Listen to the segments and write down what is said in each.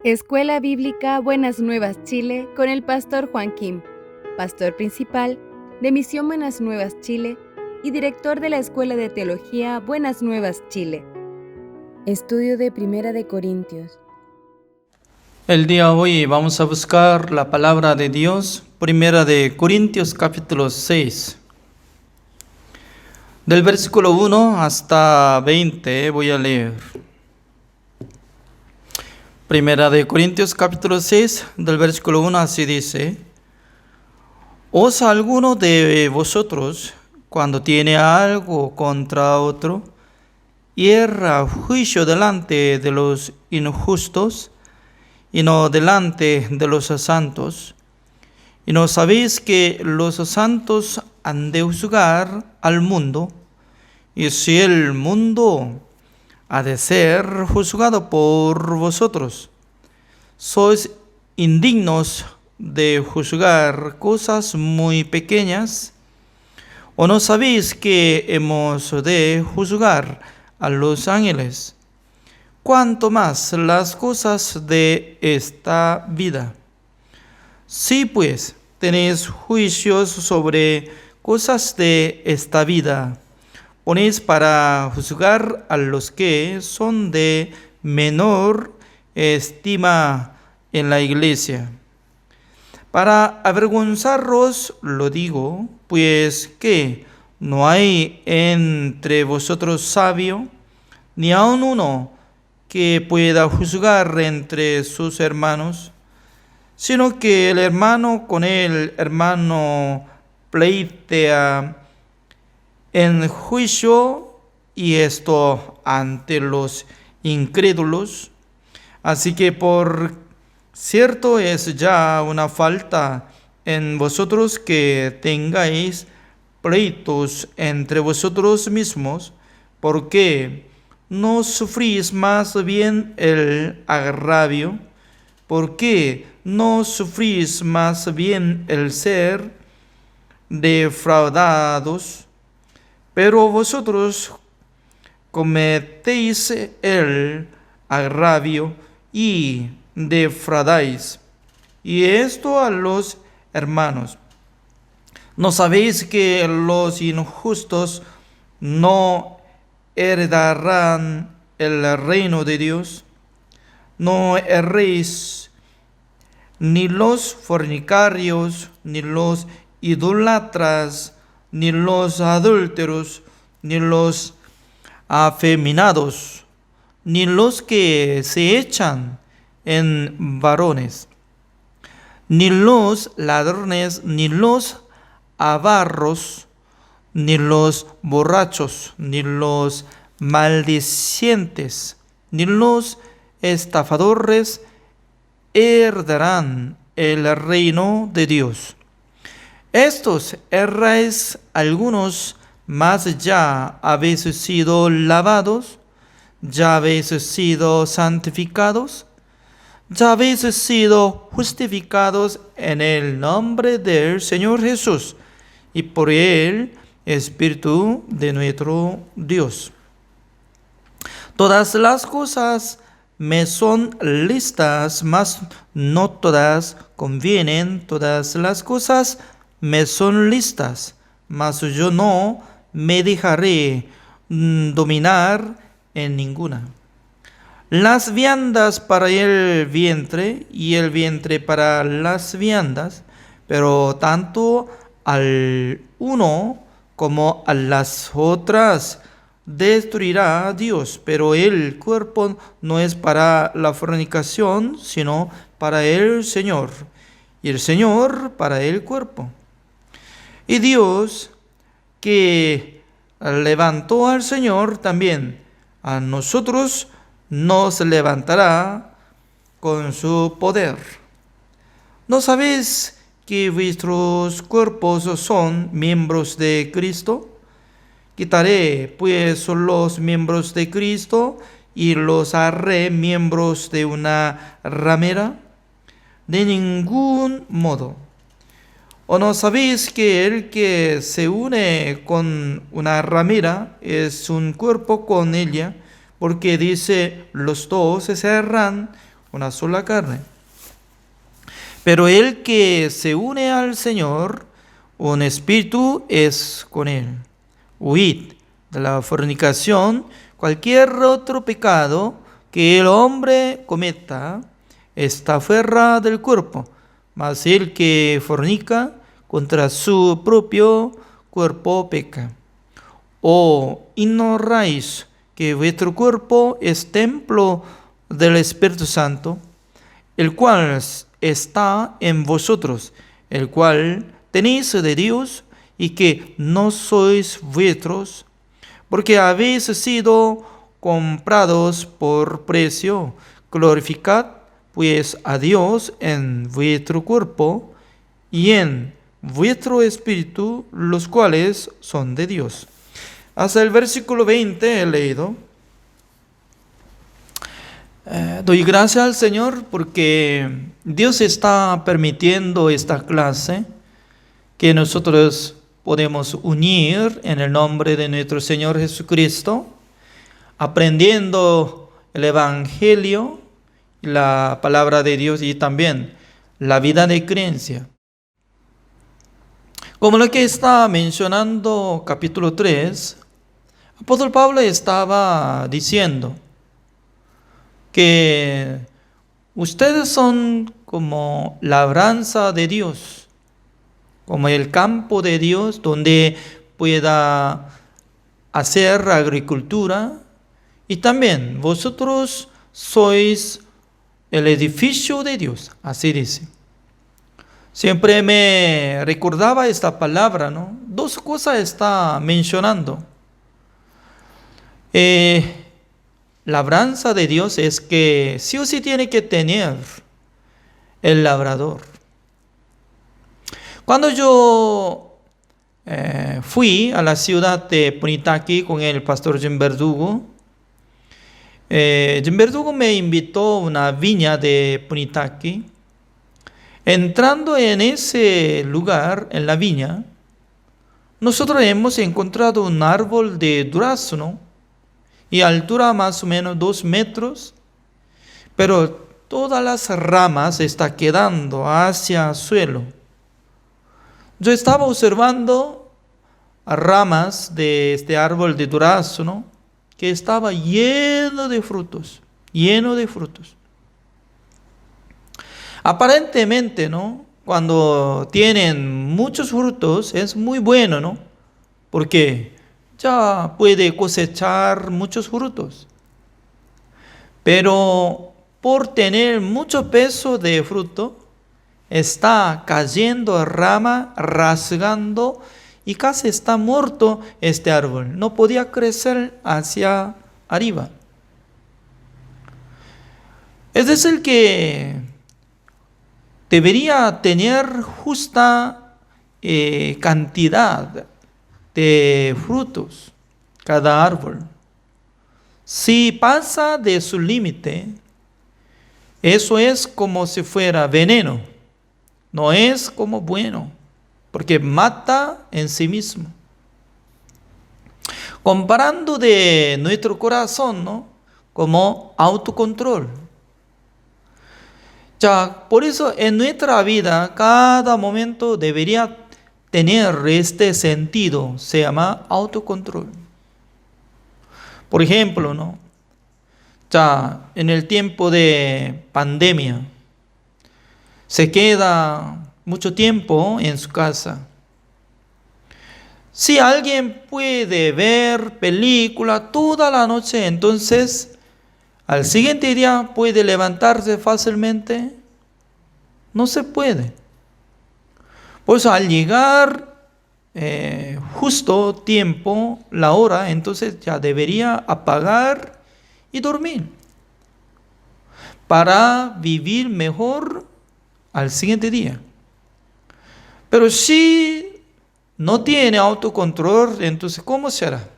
Escuela Bíblica Buenas Nuevas Chile con el pastor Juan Kim, pastor principal de Misión Buenas Nuevas Chile y director de la Escuela de Teología Buenas Nuevas Chile. Estudio de Primera de Corintios. El día de hoy vamos a buscar la palabra de Dios, Primera de Corintios capítulo 6. Del versículo 1 hasta 20 voy a leer. Primera de Corintios capítulo 6, del versículo 1 así dice: ¿Os alguno de vosotros, cuando tiene algo contra otro, hierra juicio delante de los injustos y no delante de los santos? ¿Y no sabéis que los santos han de juzgar al mundo? Y si el mundo ha de ser juzgado por vosotros, sois indignos de juzgar cosas muy pequeñas. ¿O no sabéis que hemos de juzgar a los ángeles? Cuanto más las cosas de esta vida. Si pues tenéis juicios sobre cosas de esta vida, ponéis para juzgar a los que son de menor estima en la iglesia. Para avergonzaros lo digo, pues que no hay entre vosotros sabio, ni aun uno que pueda juzgar entre sus hermanos, sino que el hermano con el hermano pleitea en juicio, y esto ante los incrédulos. Así que por cierto es ya una falta en vosotros que tengáis pleitos entre vosotros mismos, porque no sufrís más bien el agravio, porque no sufrís más bien el ser defraudados. Pero vosotros cometéis el agravio y defraudáis. Y esto a los hermanos. ¿No sabéis que los injustos no heredarán el reino de Dios? No erréis, ni los fornicarios, ni los idólatras, ni los adúlteros, ni los afeminados, ni los que se echan en varones, ni los ladrones, ni los avaros, ni los borrachos, ni los maldicientes, ni los estafadores heredarán el reino de Dios. Estos erráis algunos, mas ya habéis sido lavados, ya habéis sido santificados, ya habéis sido justificados en el nombre del Señor Jesús y por el Espíritu de nuestro Dios. Todas las cosas me son listas, mas no todas convienen. Todas las cosas me son listas, mas yo no me dejaré dominar en ninguna. Las viandas para el vientre y el vientre para las viandas, pero tanto al uno como a las otras destruirá Dios. Pero el cuerpo no es para la fornicación, sino para el Señor, y el Señor para el cuerpo. Y Dios, que levantó al Señor, también a nosotros nos levantará con su poder. ¿No sabéis que vuestros cuerpos son miembros de Cristo? Quitaré pues los miembros de Cristo y los haré miembros de una ramera. De ningún modo. ¿O no sabéis que el que se une con una ramera es un cuerpo con ella? Porque dice, los dos serán una sola carne. Pero el que se une al Señor, un espíritu es con él. Huid de la fornicación. Cualquier otro pecado que el hombre cometa está fuera del cuerpo, mas el que fornica contra su propio cuerpo peca. ¿O ignoráis que vuestro cuerpo es templo del Espíritu Santo, el cual está en vosotros, el cual tenéis de Dios, y que no sois vuestros, porque habéis sido comprados por precio? Glorificad pues a Dios en vuestro cuerpo y en vuestro espíritu, los cuales son de Dios. Hasta el versículo 20 he leído. Doy gracias al Señor porque Dios está permitiendo esta clase que nosotros podemos unir en el nombre de nuestro Señor Jesucristo, aprendiendo el Evangelio, la palabra de Dios y también la vida de creencia. Como lo que está mencionando capítulo 3, apóstol Pablo estaba diciendo que ustedes son como labranza de Dios, como el campo de Dios donde pueda hacer agricultura, y también vosotros sois el edificio de Dios, así dice. Siempre me recordaba esta palabra, ¿no? Dos cosas está mencionando. Labranza de Dios es que sí o sí tiene que tener el labrador. Cuando yo fui a la ciudad de Punitaqui con el pastor Jim Verdugo, Jim Verdugo me invitó a una viña de Punitaqui. Entrando en ese lugar, en la viña, nosotros hemos encontrado un árbol de durazno y altura más o menos 2 metros, pero todas las ramas están quedando hacia el suelo. Yo estaba observando ramas de este árbol de durazno que estaba lleno de frutos, lleno de frutos. Aparentemente, ¿no? Cuando tienen muchos frutos es muy bueno, ¿no? Porque ya puede cosechar muchos frutos. Pero por tener mucho peso de fruto, está cayendo rama, rasgando, y casi está muerto este árbol. No podía crecer hacia arriba. Es decir que debería tener justa cantidad de frutos cada árbol. Si pasa de su límite, eso es como si fuera veneno. No es como bueno, porque mata en sí mismo. Comparando de nuestro corazón, ¿no? Como autocontrol. Ya, por eso en nuestra vida cada momento debería tener este sentido, se llama autocontrol. Por ejemplo, ¿no? Ya en el tiempo de pandemia, se queda mucho tiempo en su casa. Si alguien puede ver película toda la noche, entonces al siguiente día puede levantarse fácilmente. No se puede. Por eso al llegar justo tiempo, la hora, entonces ya debería apagar y dormir para vivir mejor al siguiente día. Pero si no tiene autocontrol, entonces ¿cómo será?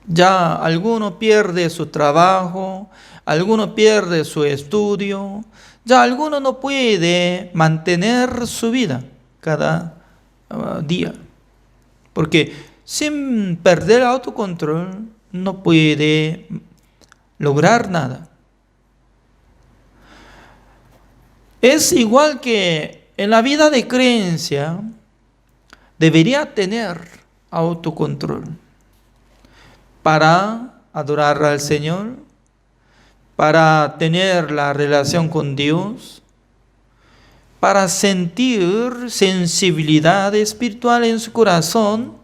Ya alguno pierde su trabajo, alguno pierde su estudio, ya alguno no puede mantener su vida cada día. Porque sin perder autocontrol no puede lograr nada. Es igual que en la vida de creencia, debería tener autocontrol para adorar al Señor, para tener la relación con Dios, para sentir sensibilidad espiritual en su corazón.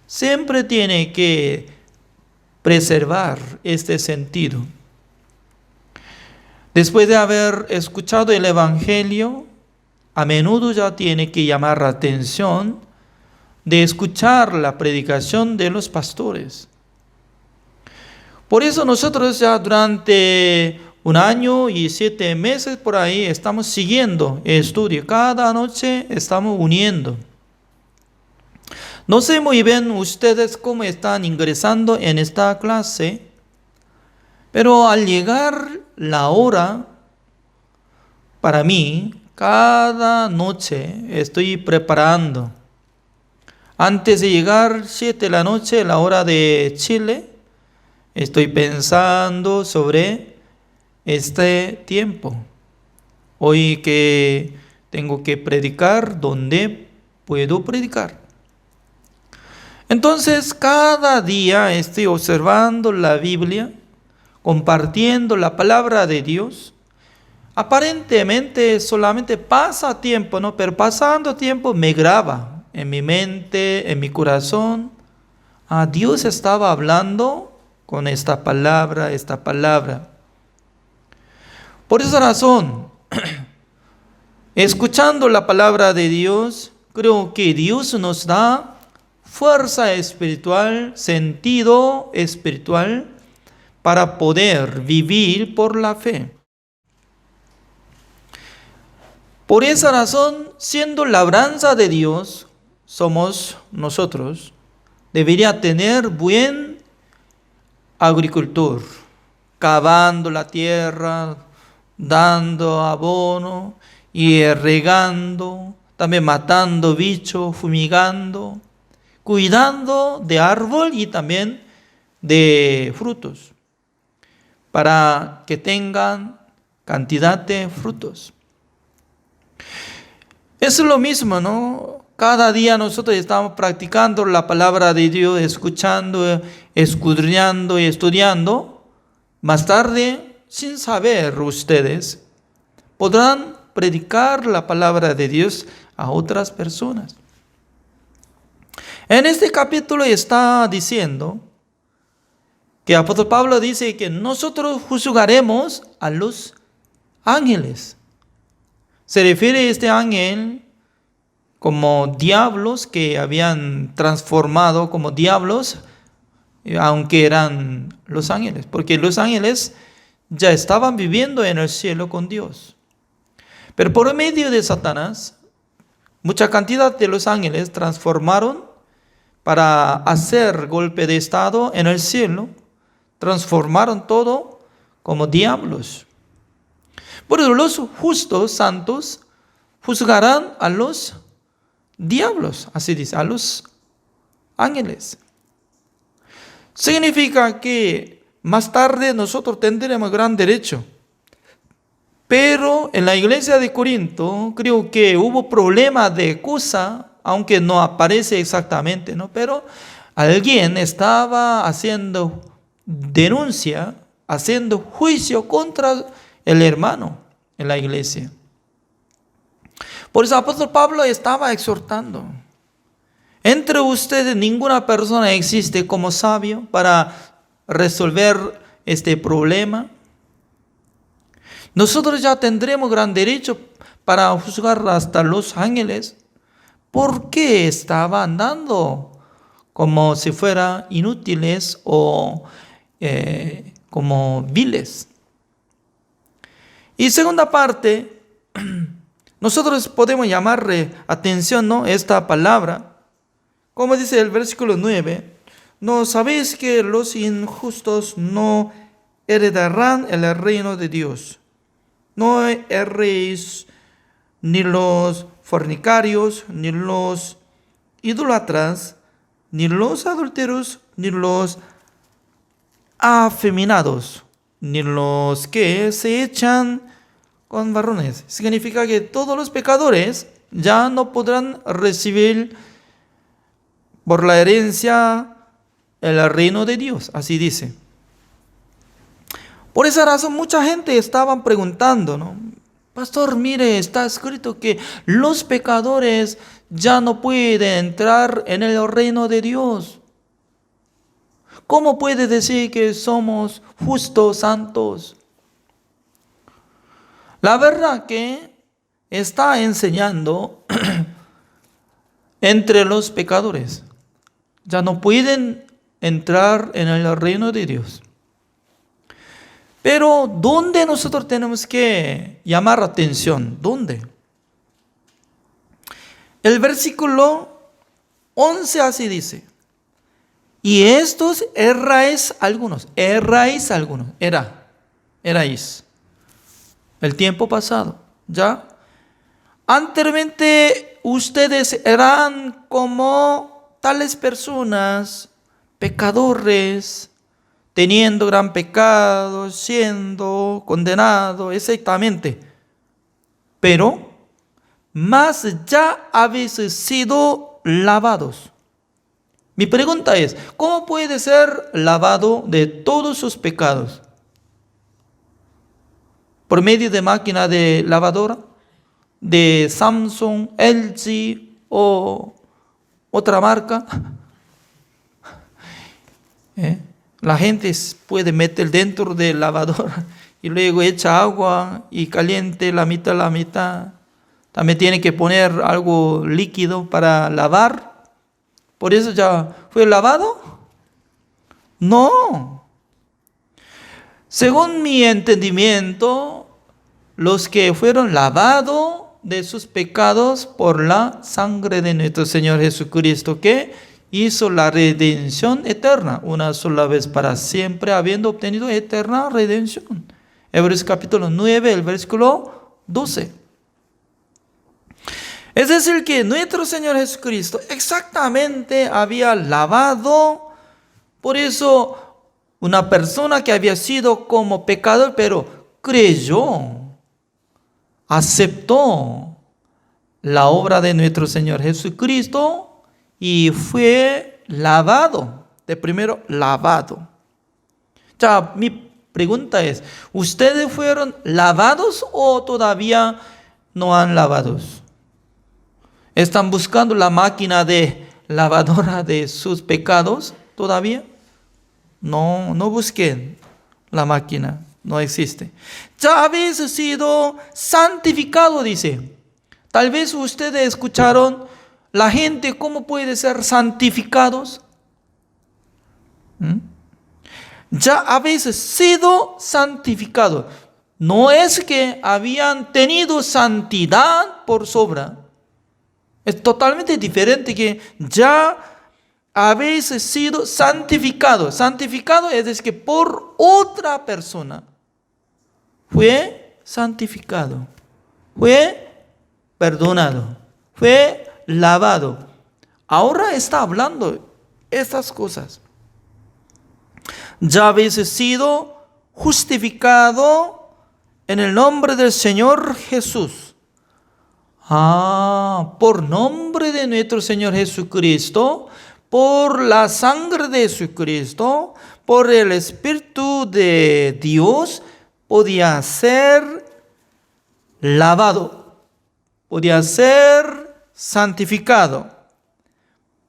Siempre tiene que preservar este sentido. Después de haber escuchado el Evangelio, a menudo ya tiene que llamar la atención de escuchar la predicación de los pastores. Por eso nosotros ya durante 1 año y 7 meses por ahí estamos siguiendo el estudio. Cada noche estamos uniendo. No sé muy bien ustedes cómo están ingresando en esta clase, pero al llegar la hora, para mí, cada noche estoy preparando. Antes de llegar 7 de la noche, la hora de Chile, estoy pensando sobre este tiempo. Hoy que tengo que predicar, ¿dónde puedo predicar? Entonces, cada día estoy observando la Biblia, compartiendo la palabra de Dios. Aparentemente solamente pasa tiempo, ¿no? Pero pasando tiempo me graba en mi mente, en mi corazón. Dios estaba hablando con esta palabra. Por esa razón, escuchando la palabra de Dios, creo que Dios nos da fuerza espiritual, sentido espiritual para poder vivir por la fe. Por esa razón, siendo labranza de Dios, somos nosotros, debería tener buen agricultor, cavando la tierra, dando abono y regando, también matando bichos, fumigando, cuidando de árbol y también de frutos, para que tengan cantidad de frutos. Es lo mismo, ¿no? Cada día nosotros estamos practicando la palabra de Dios, escuchando, escudriñando y estudiando. Más tarde, sin saber ustedes, podrán predicar la palabra de Dios a otras personas. En este capítulo está diciendo que el apóstol Pablo dice que nosotros juzgaremos a los ángeles. Se refiere a este ángel como diablos que habían transformado como diablos, aunque eran los ángeles, porque los ángeles ya estaban viviendo en el cielo con Dios. Pero por medio de Satanás, mucha cantidad de los ángeles transformaron para hacer golpe de estado en el cielo, transformaron todo como diablos. Por eso los justos, santos, juzgarán a los diablos, así dice, a los ángeles. Significa que más tarde nosotros tendremos gran derecho. Pero en la iglesia de Corinto creo que hubo problema de excusa, aunque no aparece exactamente, ¿no? Pero alguien estaba haciendo denuncia, haciendo juicio contra el hermano en la iglesia. Por eso el apóstol Pablo estaba exhortando: entre ustedes ninguna persona existe como sabio para resolver este problema. Nosotros ya tendremos gran derecho para juzgar hasta los ángeles. ¿Por qué estaban andando como si fueran inútiles o como viles? Y segunda parte, nosotros podemos llamarle atención, ¿no?, esta palabra. Como dice el versículo 9, ¿no sabéis que los injustos no heredarán el reino de Dios? No erréis, ni los fornicarios, ni los idólatras, ni los adúlteros, ni los afeminados, ni los que se echan con varones. Significa que todos los pecadores ya no podrán recibir por la herencia el reino de Dios. Así dice. Por esa razón mucha gente estaba preguntando, ¿no? Pastor, mire, está escrito que los pecadores ya no pueden entrar en el reino de Dios. ¿Cómo puede decir que somos justos, santos? La verdad que está enseñando entre los pecadores. Ya no pueden entrar en el reino de Dios. Pero ¿dónde nosotros tenemos que llamar atención? ¿Dónde? El versículo 11 así dice. Y estos erais algunos. Erais. El tiempo pasado. ¿Ya? Anteriormente ustedes eran como tales personas, pecadores, teniendo gran pecado, siendo condenado, exactamente. Pero, más ya habéis sido lavados. Mi pregunta es, ¿cómo puede ser lavado de todos sus pecados? ¿Por medio de máquina de lavadora? ¿De Samsung, LG o otra marca? La gente puede meter dentro de lavadora y luego echa agua y caliente la mitad. También tiene que poner algo líquido para lavar. ¿Por eso ya fue lavado? No. Según mi entendimiento, los que fueron lavados de sus pecados por la sangre de nuestro Señor Jesucristo, que hizo la redención eterna, una sola vez para siempre, habiendo obtenido eterna redención. Hebreos capítulo 9, el versículo 12. Es decir, que nuestro Señor Jesucristo exactamente había lavado. Por eso, una persona que había sido como pecador, pero creyó, aceptó la obra de nuestro Señor Jesucristo y fue lavado. De primero, lavado. Ya, mi pregunta es, ¿ustedes fueron lavados o todavía no han lavados? ¿Están buscando la máquina de lavadora de sus pecados todavía? No busquen la máquina, no existe. Ya habéis sido santificado, dice. Tal vez ustedes escucharon, la gente, ¿cómo puede ser santificados? Ya habéis sido santificados. No es que habían tenido santidad por sobra. Es totalmente diferente que ya habéis sido santificados. Santificado es decir, que por otra persona fue santificado, fue perdonado, fue lavado. Ahora está hablando estas cosas. Ya habéis sido justificado en el nombre del Señor Jesús. Por nombre de nuestro Señor Jesucristo, por la sangre de Jesucristo, por el Espíritu de Dios, podía ser lavado, podía ser santificado,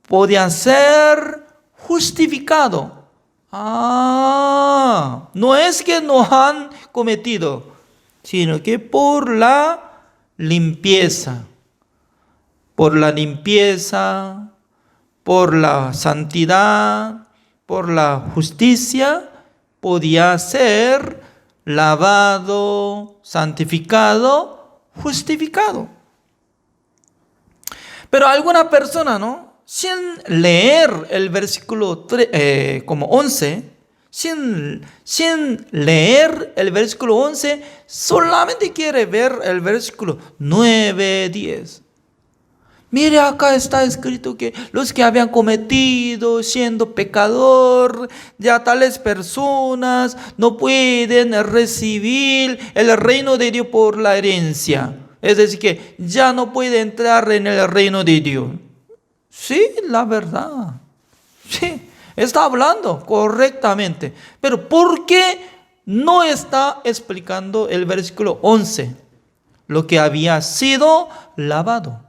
podía ser justificado. No es que no han cometido, sino que por la limpieza, por la santidad, por la justicia, podía ser lavado, santificado, justificado. Pero alguna persona, sin leer el versículo 11, sin leer el versículo 11, solamente quiere ver el versículo 9, 10. Mire, acá está escrito que los que habían cometido siendo pecador, ya tales personas no pueden recibir el reino de Dios por la herencia. Es decir, que ya no puede entrar en el reino de Dios. Sí, la verdad. Sí, está hablando correctamente. Pero ¿por qué no está explicando el versículo 11? Lo que había sido lavado.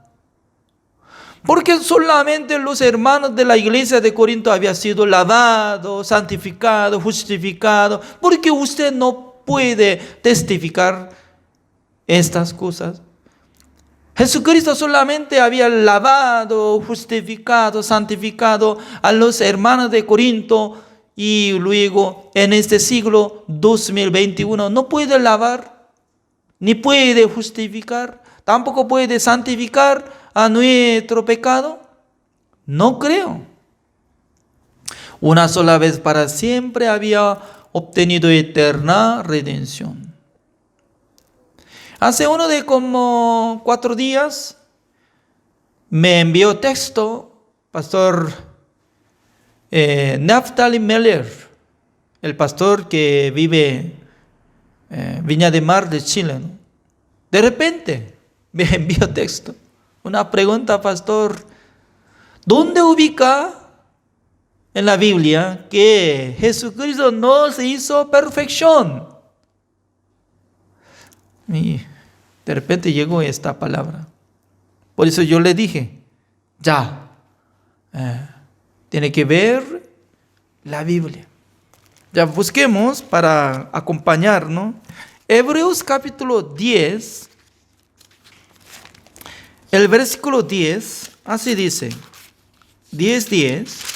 Porque solamente los hermanos de la iglesia de Corinto habían sido lavados, santificados, justificados. Porque usted no puede testificar estas cosas. Jesucristo solamente había lavado, justificado, santificado a los hermanos de Corinto, y luego en este siglo 2021 no puede lavar, ni puede justificar, tampoco puede santificar a nuestro pecado. No creo. Una sola vez para siempre había obtenido eterna redención. Hace uno de como 4 días me envió texto pastor Naftali Meller, el pastor que vive Viña de Mar de Chile, ¿no? De repente me envió texto, una pregunta, pastor: ¿dónde ubica en la Biblia que Jesucristo no se hizo perfección? Y de repente llegó esta palabra. Por eso yo le dije, tiene que ver la Biblia. Ya busquemos para acompañarnos. Hebreos capítulo 10, el versículo 10, así dice, 10:10.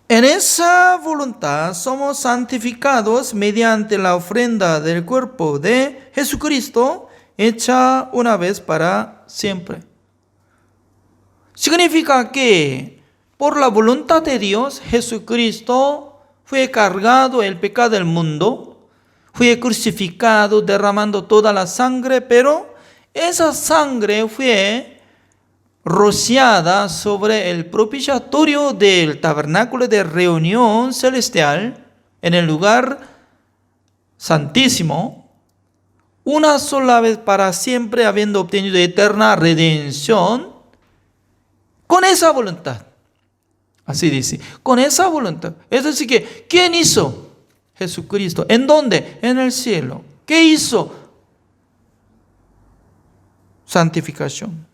En esa voluntad somos santificados mediante la ofrenda del cuerpo de Jesucristo, hecha una vez para siempre. Significa que por la voluntad de Dios, Jesucristo fue cargado el pecado del mundo, fue crucificado derramando toda la sangre, pero esa sangre fue rociada sobre el propiciatorio del tabernáculo de reunión celestial, en el lugar santísimo, una sola vez para siempre, habiendo obtenido eterna redención, con esa voluntad. Así dice, con esa voluntad. Es decir, que ¿quién hizo? Jesucristo. ¿En dónde? En el cielo. ¿Qué hizo? Santificación.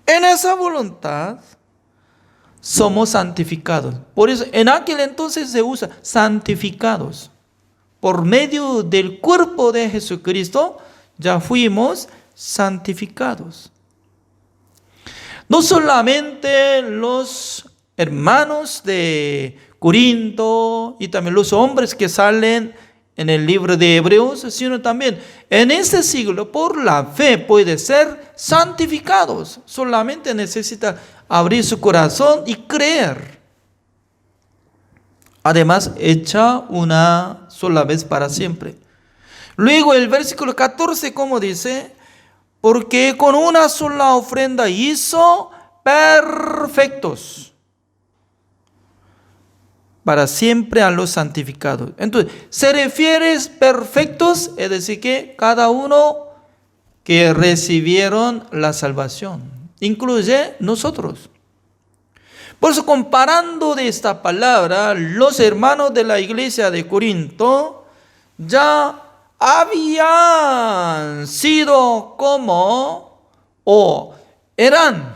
En esa voluntad somos santificados. Por eso en aquel entonces se usa santificados. Por medio del cuerpo de Jesucristo ya fuimos santificados. No solamente los hermanos de Corinto y también los hombres que salen en el libro de Hebreos, sino también en este siglo, por la fe, puede ser santificados. Solamente necesita abrir su corazón y creer. Además, hecha una sola vez para siempre. Luego el versículo 14, como dice, porque con una sola ofrenda hizo perfectos para siempre a los santificados. Entonces, se refiere perfectos, es decir, que cada uno que recibieron la salvación, incluye nosotros. Por eso, comparando de esta palabra, los hermanos de la iglesia de Corinto ya habían sido como, eran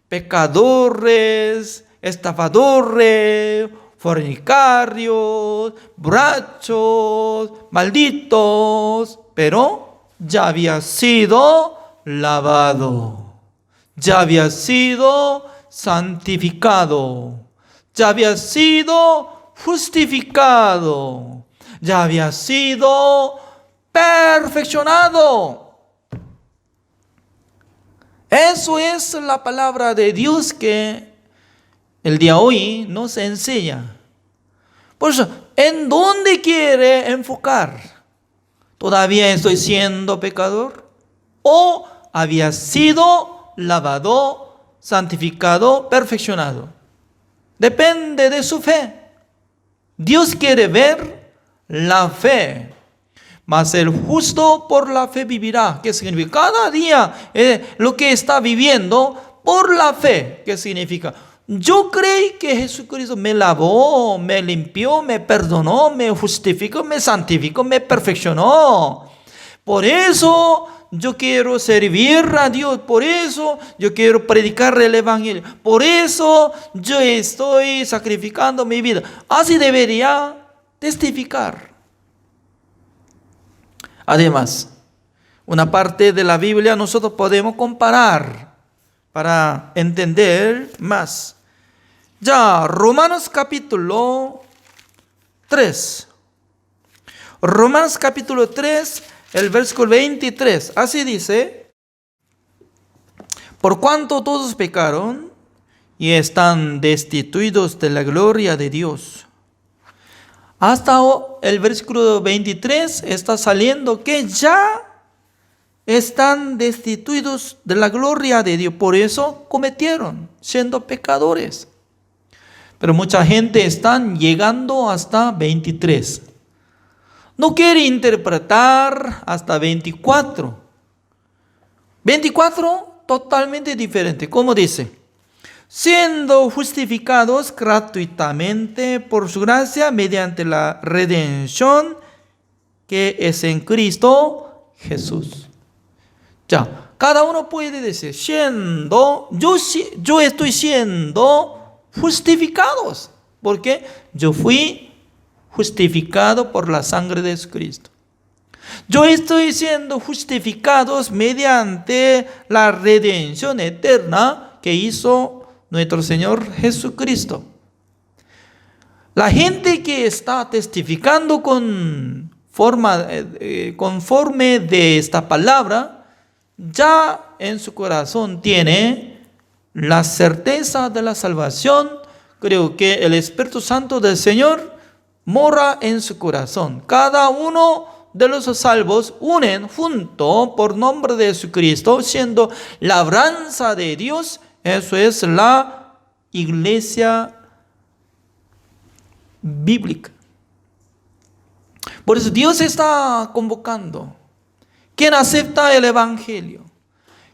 pecadores, estafadores, fornicarios, borrachos, malditos, pero ya había sido lavado, ya había sido santificado, ya había sido justificado, ya había sido perfeccionado. Eso es la palabra de Dios que el día de hoy nos enseña. Por eso, ¿en dónde quiere enfocar? ¿Todavía estoy siendo pecador? ¿O había sido lavado, santificado, perfeccionado? Depende de su fe. Dios quiere ver la fe. Mas el justo por la fe vivirá. ¿Qué significa? Cada día lo que está viviendo por la fe. ¿Qué significa? Yo creí que Jesucristo me lavó, me limpió, me perdonó, me justificó, me santificó, me perfeccionó. Por eso yo quiero servir a Dios. Por eso yo quiero predicar el Evangelio. Por eso yo estoy sacrificando mi vida. Así debería testificar. Además, una parte de la Biblia nosotros podemos comparar para entender más. Ya, Romanos capítulo 3. Romanos capítulo 3, el versículo 23. Así dice: por cuanto todos pecaron y están destituidos de la gloria de Dios. Hasta el versículo 23 está saliendo que ya están destituidos de la gloria de Dios. Por eso cometieron, siendo pecadores. Pero mucha gente está llegando hasta 23. No quiere interpretar hasta 24. 24 totalmente diferente. ¿Cómo dice? Siendo justificados gratuitamente por su gracia mediante la redención que es en Cristo Jesús. Ya, cada uno puede decir, yo estoy siendo justificados, porque yo fui justificado por la sangre de Jesucristo. Yo estoy siendo justificados mediante la redención eterna que hizo nuestro Señor Jesucristo. La gente que está testificando conforme de esta palabra, ya en su corazón tiene la certeza de la salvación. Creo que el Espíritu Santo del Señor mora en su corazón. Cada uno de los salvos unen junto por nombre de Jesucristo, siendo labranza de Dios. Eso es la iglesia bíblica. Por eso Dios está convocando. Quien acepta el Evangelio,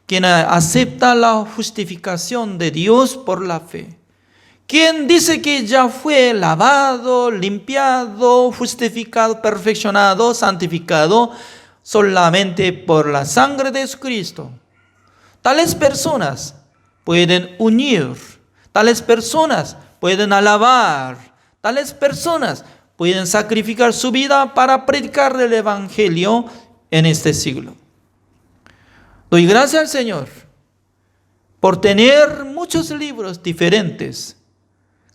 quien acepta la justificación de Dios por la fe, quien dice que ya fue lavado, limpiado, justificado, perfeccionado, santificado solamente por la sangre de Jesucristo. Tales personas pueden unir, tales personas pueden alabar, tales personas pueden sacrificar su vida para predicar el Evangelio en este siglo. Doy gracias al Señor por tener muchos libros diferentes.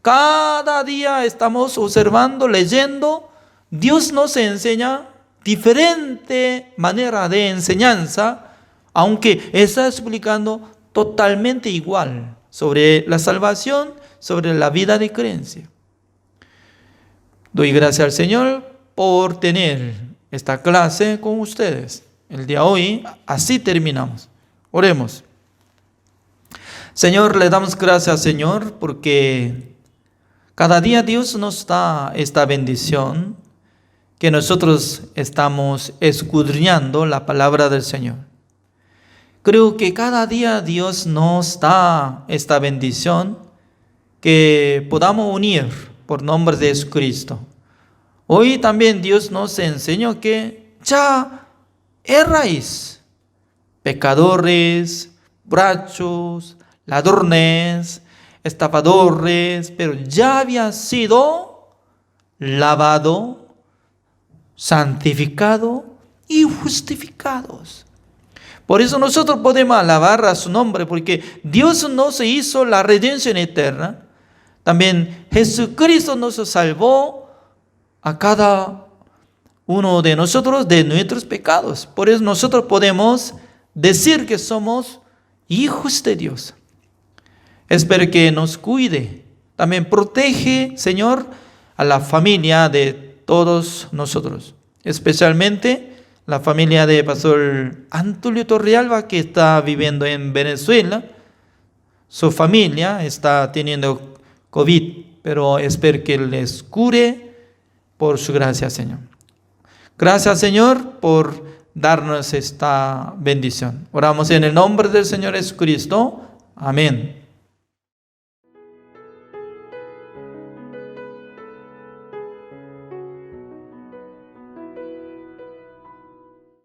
Cada día estamos observando, leyendo. Dios nos enseña diferente manera de enseñanza, aunque está explicando totalmente igual sobre la salvación, sobre la vida de creencia. Doy gracias al Señor por tener esta clase con ustedes. El día de hoy, así terminamos. Oremos. Señor, le damos gracias, Señor, porque cada día Dios nos da esta bendición, que nosotros estamos escudriñando la palabra del Señor. Creo que cada día Dios nos da esta bendición, que podamos unir por nombre de Jesucristo. Hoy también Dios nos enseñó que ya erais pecadores, borrachos, ladrones, estafadores, pero ya había sido lavado, santificado y justificados. Por eso nosotros podemos alabar a su nombre, porque Dios nos hizo la redención eterna. También Jesucristo nos salvó a cada uno de nosotros de nuestros pecados. Por eso nosotros podemos decir que somos hijos de Dios. Espero que nos cuide. También protege, Señor, a la familia de todos nosotros, especialmente la familia de Pastor Antulio Torrealba, que está viviendo en Venezuela. Su familia está teniendo COVID, pero espero que les cure por su gracia, Señor. Gracias, Señor, por darnos esta bendición. Oramos en el nombre del Señor Jesucristo. Amén.